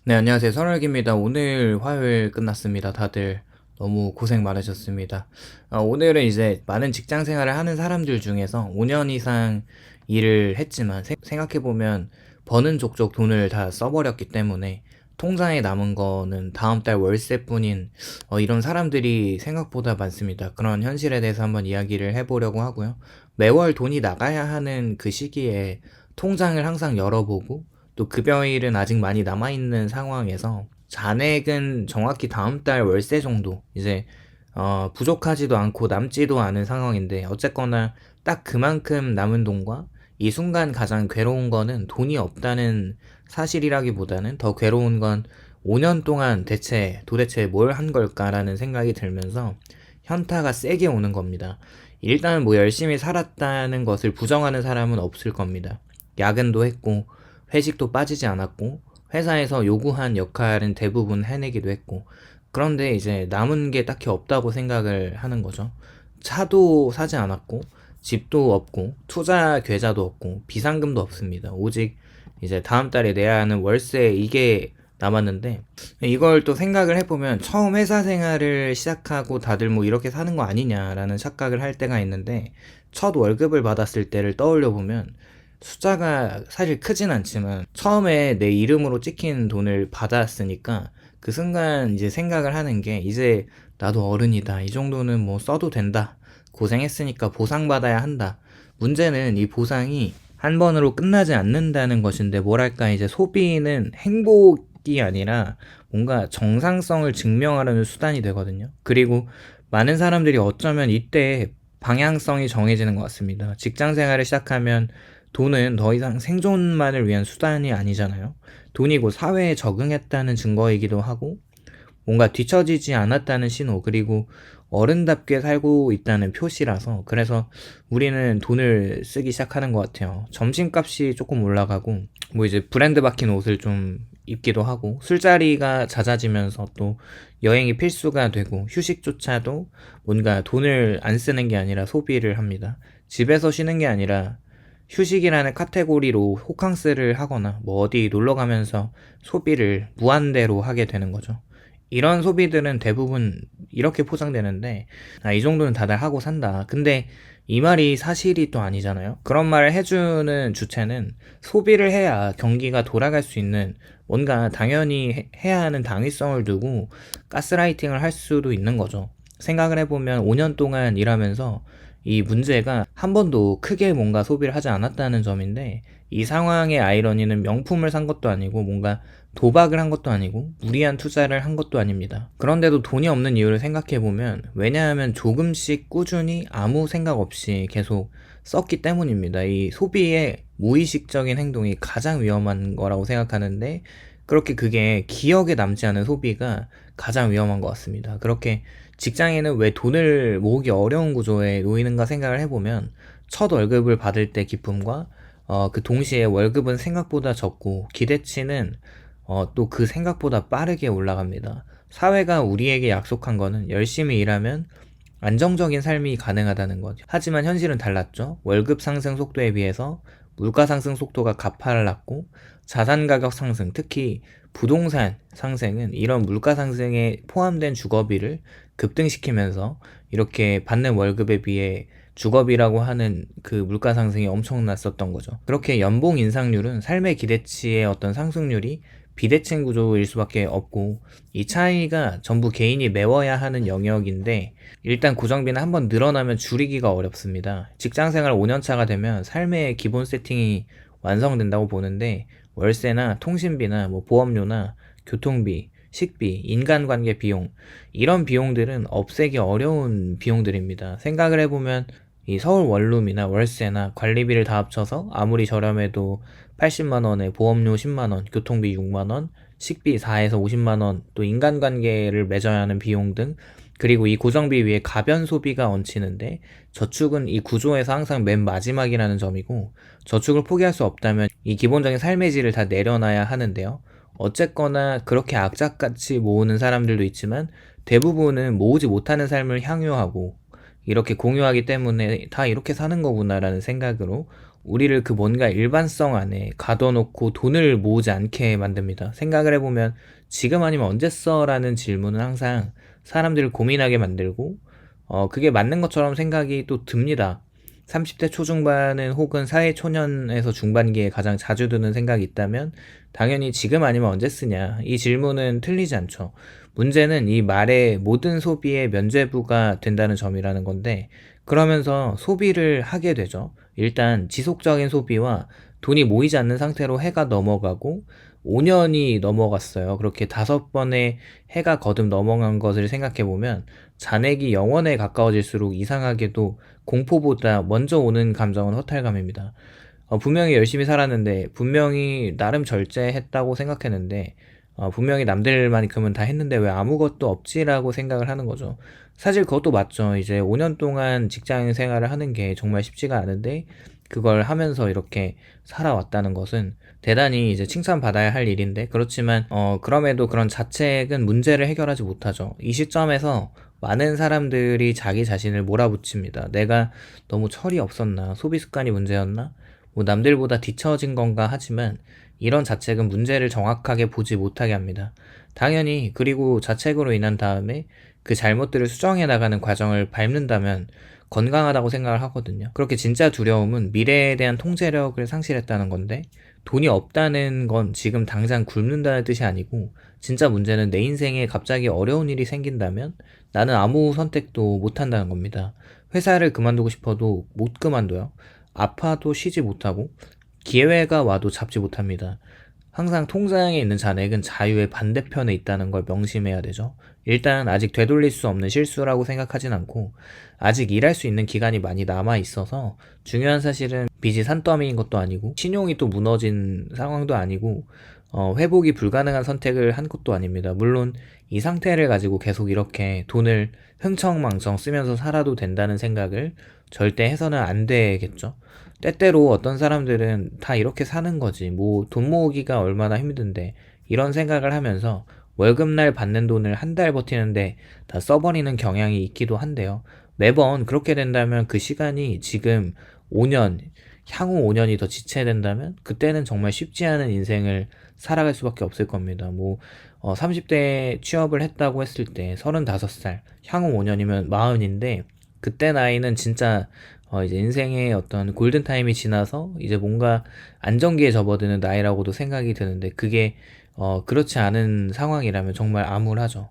네, 안녕하세요. 선월기입니다. 오늘 화요일 끝났습니다. 다들 너무 고생 많으셨습니다. 오늘은 이제 많은 직장 생활을 하는 사람들 중에서 5년 이상 일을 했지만 생각해보면 버는 족족 돈을 다 써버렸기 때문에 통장에 남은 거는 다음 달 월세뿐인 이런 사람들이 생각보다 많습니다. 그런 현실에 대해서 한번 이야기를 해보려고 하고요. 매월 돈이 나가야 하는 그 시기에 통장을 항상 열어보고 또 급여일은 아직 많이 남아있는 상황에서 잔액은 정확히 다음 달 월세 정도 이제 부족하지도 않고 남지도 않은 상황인데 어쨌거나 딱 그만큼 남은 돈과 이 순간 가장 괴로운 거는 돈이 없다는 사실이라기보다는 더 괴로운 건 5년 동안 도대체 뭘 한 걸까라는 생각이 들면서 현타가 세게 오는 겁니다. 일단 뭐 열심히 살았다는 것을 부정하는 사람은 없을 겁니다. 야근도 했고 회식도 빠지지 않았고 회사에서 요구한 역할은 대부분 해내기도 했고 그런데 이제 남은 게 딱히 없다고 생각을 하는 거죠. 차도 사지 않았고 집도 없고 투자 계좌도 없고 비상금도 없습니다. 오직 이제 다음 달에 내야 하는 월세 이게 남았는데 이걸 또 생각을 해보면 처음 회사 생활을 시작하고 다들 뭐 이렇게 사는 거 아니냐라는 착각을 할 때가 있는데 첫 월급을 받았을 때를 떠올려 보면 숫자가 사실 크진 않지만 처음에 내 이름으로 찍힌 돈을 받았으니까 그 순간 이제 생각을 하는 게 이제 나도 어른이다. 이 정도는 뭐 써도 된다. 고생했으니까 보상받아야 한다. 문제는 이 보상이 한 번으로 끝나지 않는다는 것인데 뭐랄까 이제 소비는 행복이 아니라 뭔가 정상성을 증명하려는 수단이 되거든요. 그리고 많은 사람들이 어쩌면 이때 방향성이 정해지는 것 같습니다. 직장 생활을 시작하면 돈은 더 이상 생존만을 위한 수단이 아니잖아요. 돈이 곧 사회에 적응했다는 증거이기도 하고 뭔가 뒤처지지 않았다는 신호, 그리고 어른답게 살고 있다는 표시라서 그래서 우리는 돈을 쓰기 시작하는 것 같아요. 점심값이 조금 올라가고 뭐 이제 브랜드 박힌 옷을 좀 입기도 하고 술자리가 잦아지면서 또 여행이 필수가 되고 휴식조차도 뭔가 돈을 안 쓰는 게 아니라 소비를 합니다. 집에서 쉬는 게 아니라 휴식이라는 카테고리로 호캉스를 하거나 뭐 어디 놀러 가면서 소비를 무한대로 하게 되는 거죠. 이런 소비들은 대부분 이렇게 포장되는데, 이 정도는 다들 하고 산다. 근데 이 말이 사실이 또 아니잖아요. 그런 말을 해주는 주체는 소비를 해야 경기가 돌아갈 수 있는 뭔가 당연히 해야 하는 당위성을 두고 가스라이팅을 할 수도 있는 거죠. 생각을 해보면 5년 동안 일하면서 이 문제가 한 번도 크게 뭔가 소비를 하지 않았다는 점인데 이 상황의 아이러니는 명품을 산 것도 아니고 뭔가 도박을 한 것도 아니고 무리한 투자를 한 것도 아닙니다. 그런데도 돈이 없는 이유를 생각해보면 왜냐하면 조금씩 꾸준히 아무 생각 없이 계속 썼기 때문입니다. 이 소비의 무의식적인 행동이 가장 위험한 거라고 생각하는데 그렇게 그게 기억에 남지 않은 소비가 가장 위험한 것 같습니다. 그렇게 직장인은 왜 돈을 모으기 어려운 구조에 놓이는가 생각을 해보면 첫 월급을 받을 때 기쁨과 그 동시에 월급은 생각보다 적고 기대치는 또 그 생각보다 빠르게 올라갑니다. 사회가 우리에게 약속한 거는 열심히 일하면 안정적인 삶이 가능하다는 거죠. 하지만 현실은 달랐죠. 월급 상승 속도에 비해서 물가 상승 속도가 가팔랐고 자산 가격 상승, 특히 부동산 상승은 이런 물가 상승에 포함된 주거비를 급등시키면서 이렇게 받는 월급에 비해 주거비라고 하는 그 물가 상승이 엄청났었던 거죠. 그렇게 연봉 인상률은 삶의 기대치의 어떤 상승률이 비대칭 구조일 수밖에 없고 이 차이가 전부 개인이 메워야 하는 영역인데 일단 고정비는 한번 늘어나면 줄이기가 어렵습니다. 직장생활 5년차가 되면 삶의 기본 세팅이 완성된다고 보는데 월세나 통신비나 뭐 보험료나 교통비, 식비, 인간관계 비용 이런 비용들은 없애기 어려운 비용들입니다. 생각을 해보면 이 서울 원룸이나 월세나 관리비를 다 합쳐서 아무리 저렴해도 80만원에 보험료 10만원, 교통비 6만원, 식비 4에서 50만원, 또 인간관계를 맺어야 하는 비용 등 그리고 이 고정비 위에 가변 소비가 얹히는데 저축은 이 구조에서 항상 맨 마지막이라는 점이고 저축을 포기할 수 없다면 이 기본적인 삶의 질을 다 내려놔야 하는데요. 어쨌거나 그렇게 악착같이 모으는 사람들도 있지만 대부분은 모으지 못하는 삶을 향유하고 이렇게 공유하기 때문에 다 이렇게 사는 거구나라는 생각으로 우리를 그 뭔가 일반성 안에 가둬놓고 돈을 모으지 않게 만듭니다. 생각을 해보면 지금 아니면 언제 써라는 질문은 항상 사람들을 고민하게 만들고 그게 맞는 것처럼 생각이 또 듭니다. 30대 초중반은 혹은 사회 초년에서 중반기에 가장 자주 드는 생각이 있다면 당연히 지금 아니면 언제 쓰냐 이 질문은 틀리지 않죠. 문제는 이 말에 모든 소비에 면죄부가 된다는 점이라는 건데 그러면서 소비를 하게 되죠. 일단 지속적인 소비와 돈이 모이지 않는 상태로 해가 넘어가고 5년이 넘어갔어요. 그렇게 5번의 해가 거듭 넘어간 것을 생각해보면 잔액이 영원에 가까워질수록 이상하게도 공포보다 먼저 오는 감정은 허탈감입니다. 분명히 열심히 살았는데 분명히 나름 절제했다고 생각했는데 분명히 남들만큼은 다 했는데 왜 아무것도 없지라고 생각을 하는 거죠. 사실 그것도 맞죠. 이제 5년 동안 직장 생활을 하는 게 정말 쉽지가 않은데 그걸 하면서 이렇게 살아왔다는 것은 대단히 이제 칭찬받아야 할 일인데 그렇지만 그럼에도 그런 자책은 문제를 해결하지 못하죠. 이 시점에서 많은 사람들이 자기 자신을 몰아붙입니다. 내가 너무 철이 없었나? 소비 습관이 문제였나? 뭐 남들보다 뒤처진 건가 하지만 이런 자책은 문제를 정확하게 보지 못하게 합니다. 당연히 그리고 자책으로 인한 다음에 그 잘못들을 수정해 나가는 과정을 밟는다면 건강하다고 생각을 하거든요. 그렇게 진짜 두려움은 미래에 대한 통제력을 상실했다는 건데 돈이 없다는 건 지금 당장 굶는다는 뜻이 아니고 진짜 문제는 내 인생에 갑자기 어려운 일이 생긴다면 나는 아무 선택도 못 한다는 겁니다. 회사를 그만두고 싶어도 못 그만둬요. 아파도 쉬지 못하고 기회가 와도 잡지 못합니다. 항상 통장에 있는 잔액은 자유의 반대편에 있다는 걸 명심해야 되죠. 일단 아직 되돌릴 수 없는 실수라고 생각하진 않고 아직 일할 수 있는 기간이 많이 남아 있어서 중요한 사실은 빚이 산더미인 것도 아니고 신용이 또 무너진 상황도 아니고 회복이 불가능한 선택을 한 것도 아닙니다. 물론 이 상태를 가지고 계속 이렇게 돈을 흥청망청 쓰면서 살아도 된다는 생각을 절대 해서는 안 되겠죠. 때때로 어떤 사람들은 다 이렇게 사는 거지. 뭐 돈 모으기가 얼마나 힘든데 이런 생각을 하면서 월급날 받는 돈을 한 달 버티는데 다 써버리는 경향이 있기도 한데요. 매번 그렇게 된다면 그 시간이 지금 5년, 향후 5년이 더 지체된다면 그때는 정말 쉽지 않은 인생을 살아갈 수밖에 없을 겁니다. 뭐 30대에 취업을 했다고 했을 때 35살, 향후 5년이면 40인데 그때 나이는 진짜 이제 인생의 어떤 골든타임이 지나서 이제 뭔가 안정기에 접어드는 나이라고도 생각이 드는데 그게 그렇지 않은 상황이라면 정말 암울하죠.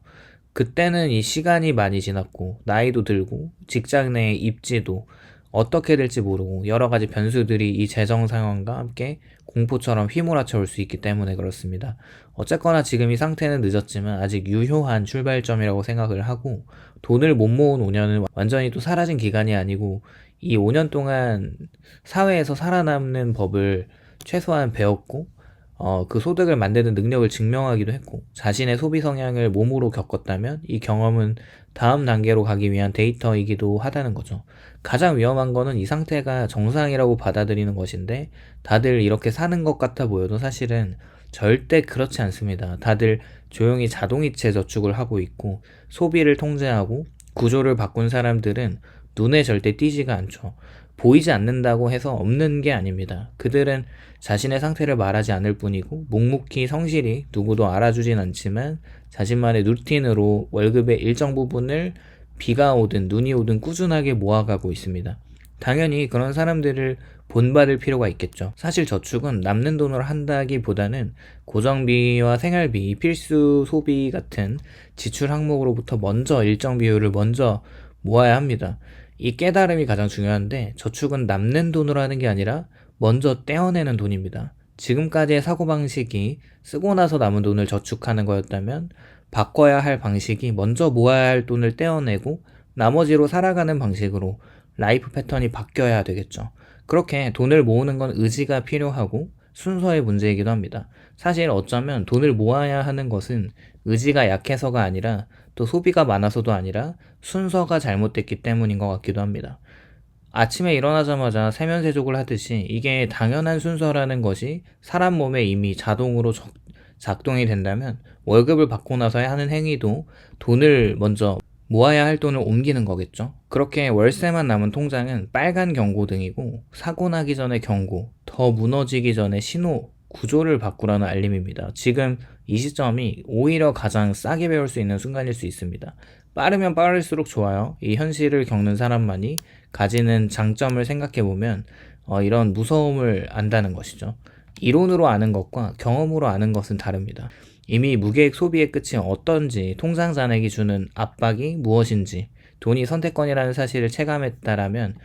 그때는 이 시간이 많이 지났고 나이도 들고 직장 내 입지도 어떻게 될지 모르고 여러 가지 변수들이 이 재정 상황과 함께 공포처럼 휘몰아쳐 올 수 있기 때문에 그렇습니다. 어쨌거나 지금 이 상태는 늦었지만 아직 유효한 출발점이라고 생각을 하고 돈을 못 모은 5년은 완전히 또 사라진 기간이 아니고 이 5년 동안 사회에서 살아남는 법을 최소한 배웠고 그 소득을 만드는 능력을 증명하기도 했고 자신의 소비 성향을 몸으로 겪었다면 이 경험은 다음 단계로 가기 위한 데이터이기도 하다는 거죠. 가장 위험한 거는 이 상태가 정상이라고 받아들이는 것인데 다들 이렇게 사는 것 같아 보여도 사실은 절대 그렇지 않습니다. 다들 조용히 자동이체 저축을 하고 있고 소비를 통제하고 구조를 바꾼 사람들은 눈에 절대 띄지가 않죠. 보이지 않는다고 해서 없는 게 아닙니다. 그들은 자신의 상태를 말하지 않을 뿐이고 묵묵히 성실히 누구도 알아주진 않지만 자신만의 루틴으로 월급의 일정 부분을 비가 오든 눈이 오든 꾸준하게 모아가고 있습니다. 당연히 그런 사람들을 본받을 필요가 있겠죠. 사실 저축은 남는 돈으로 한다기보다는 고정비와 생활비, 필수 소비 같은 지출 항목으로부터 먼저 일정 비율을 먼저 모아야 합니다. 이 깨달음이 가장 중요한데 저축은 남는 돈으로 하는 게 아니라 먼저 떼어내는 돈입니다. 지금까지의 사고방식이 쓰고 나서 남은 돈을 저축하는 거였다면 바꿔야 할 방식이 먼저 모아야 할 돈을 떼어내고 나머지로 살아가는 방식으로 라이프 패턴이 바뀌어야 되겠죠. 그렇게 돈을 모으는 건 의지가 필요하고 순서의 문제이기도 합니다. 사실 어쩌면 돈을 모아야 하는 것은 의지가 약해서가 아니라 또 소비가 많아서도 아니라 순서가 잘못됐기 때문인 것 같기도 합니다. 아침에 일어나자마자 세면세족을 하듯이 이게 당연한 순서라는 것이 사람 몸에 이미 자동으로 작동이 된다면 월급을 받고 나서 하는 행위도 돈을 먼저 모아야 할 돈을 옮기는 거겠죠. 그렇게 월세만 남은 통장은 빨간 경고등이고, 사고 나기 전에 경고, 더 무너지기 전에 신호, 구조를 바꾸라는 알림입니다. 지금 이 시점이 오히려 가장 싸게 배울 수 있는 순간일 수 있습니다. 빠르면 빠를수록 좋아요. 이 현실을 겪는 사람만이 가지는 장점을 생각해보면 이런 무서움을 안다는 것이죠. 이론으로 아는 것과 경험으로 아는 것은 다릅니다. 이미 무계획 소비의 끝이 어떤지, 통장 잔액이 주는 압박이 무엇인지, 돈이 선택권이라는 사실을 체감했다라면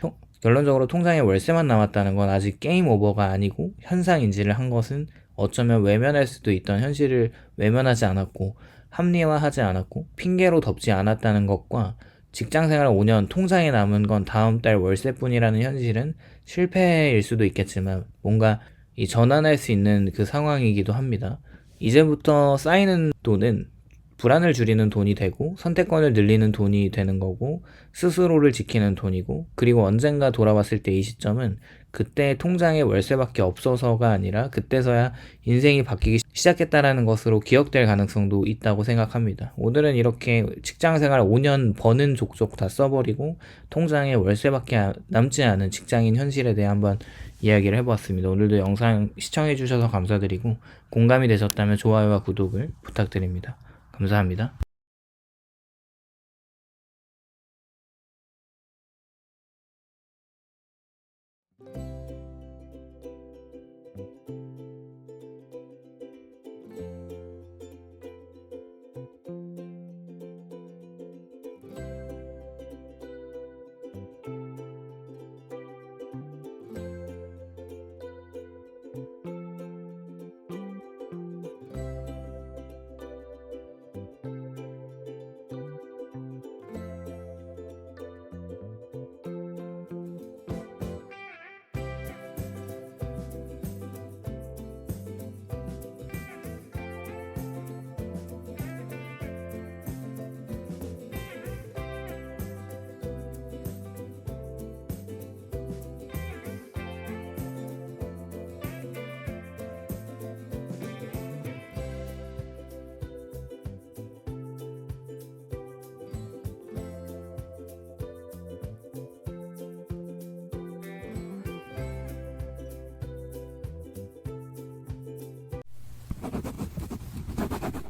결론적으로 통장에 월세만 남았다는 건 아직 게임 오버가 아니고 현상인지를 한 것은 어쩌면 외면할 수도 있던 현실을 외면하지 않았고 합리화하지 않았고 핑계로 덮지 않았다는 것과 직장생활 5년 통장에 남은 건 다음 달 월세뿐이라는 현실은 실패일 수도 있겠지만 뭔가 이 전환할 수 있는 그 상황이기도 합니다. 이제부터 쌓이는 돈은 불안을 줄이는 돈이 되고 선택권을 늘리는 돈이 되는 거고 스스로를 지키는 돈이고, 그리고 언젠가 돌아봤을 때 이 시점은 그때 통장에 월세밖에 없어서가 아니라 그때서야 인생이 바뀌기 시작했다라는 것으로 기억될 가능성도 있다고 생각합니다. 오늘은 이렇게 직장생활 5년 버는 족족 다 써버리고 통장에 월세밖에 남지 않은 직장인 현실에 대해 한번 이야기를 해보았습니다. 오늘도 영상 시청해주셔서 감사드리고 공감이 되셨다면 좋아요와 구독을 부탁드립니다. 감사합니다.